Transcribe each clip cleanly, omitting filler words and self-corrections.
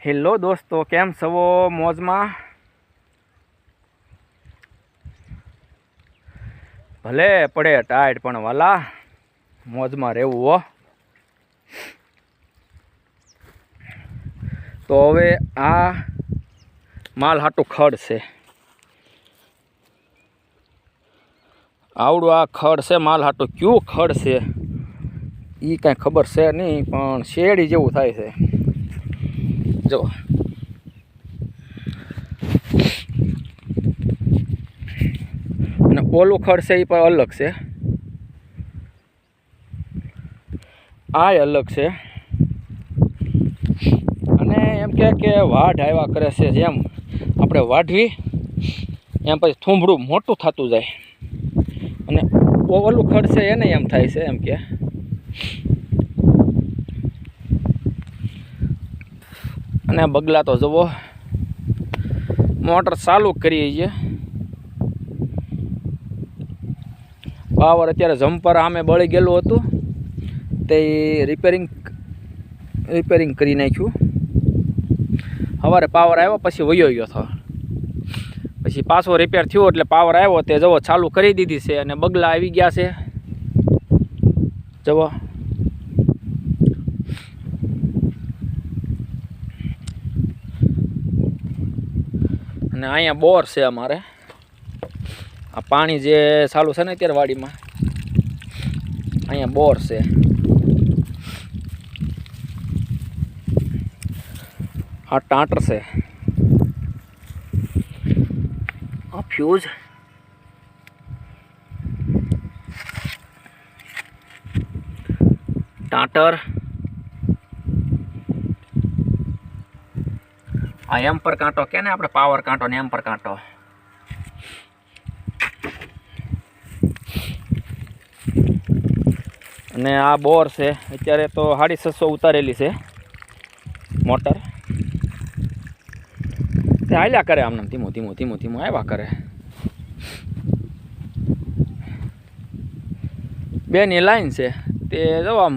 Hello દોસ્તો, કેમ છો? મોજમાં? ભલે પડે ટાઈટ પણ વાલા મોજમાં રહેવું હો. તો હવે આ માલ હાટું ખડ છે, આવડું આ ખડ છે માલ હાટું. ક્યું ખડ છે એ કાંઈ ખબર છે નહીં, પણ શેરડી જેવું થાય છે. જો અને ઓલું ખડ છે એ પણ અલગ છે, આ અલગ છે. અને એમ કે વાઢ આવ્યા કરે છે, જેમ આપણે વાઢવી એમ પછી થૂંભડું મોટું થતું જાય. અને ઓલું ખડ છે એને એમ થાય છે એમ કે અને બગલા તો જુઓ મોટર ચાલુ કરીએ છીએ. પાવર અત્યારે જમ્પર આમે બળી ગયેલું હતું તે રિપેરિંગ કરી નાખ્યું. સવારે પાવર આવ્યો પછી વયો ગયો હતો, પછી પાછો રિપેર થયો એટલે પાવર આવ્યો તે જવો ચાલુ કરી દીધી છે. અને બગલા આવી ગયા છે જવો. અને અહીંયા બોર છે અમારે. આ પાણી જે ચાલુ છે ને અત્યારે વાડીમાં, અહીંયા બોર છે. આ ટાંટર છે, આ ફ્યુઝ, ટાંટર, આ એમ્પર કાંટો કે ને આપણે પાવર કાંટો ને એમ્પર કાંટો. અને આ બોર છે. અત્યારે તો 650 ઉતારેલી છે મોટર. તે હાલ્યા કરે આમને ધીમું આવ્યા કરે. બેની લાઈન છે તે જો આમ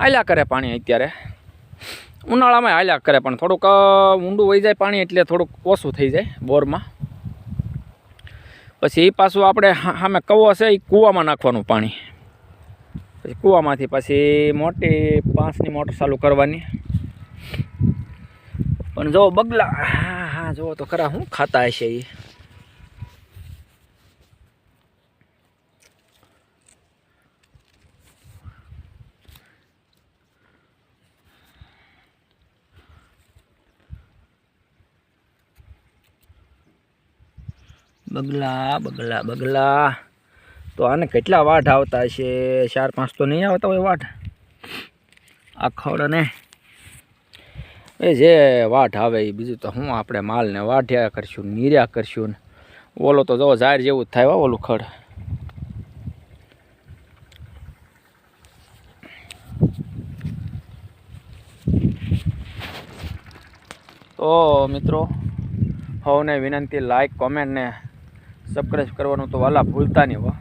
હાલ્યા કરે પાણી. અત્યારે ઉનાળામાં હાલ્યા કરે, પણ થોડુંક ઊંડું વહી જાય પાણી એટલે થોડુંક ઓછું થઈ જાય બોરમાં. પછી એ પાછું આપણે સામે કૂવો છે એ કૂવામાં નાખવાનું પાણી. પછી કૂવામાંથી પછી મોટી 5ની મોટર ચાલુ કરવાની. પણ જો બગલા, હા જો તો ખરા શું ખાતા હશે એ. બગલા તો આને કેટલા વાઢ આવતા હશે? 4-5 તો નહીં આવતા હોય વાઢ આ ખડ. ને એ જે વાઢ આવે એ બીજું તો હું આપણે માલને વાઢ્યા કરશું, નીર્યા કરશું ને. ઓલો તો જો ઝાર જેવું જ થાય ઓલું ખડ. તો મિત્રો, સૌને વિનંતી, લાઈક, કોમેન્ટ ને સબસ્ક્રાઈબ કરવાનું તો વાલા ભૂલતા નહીં હો.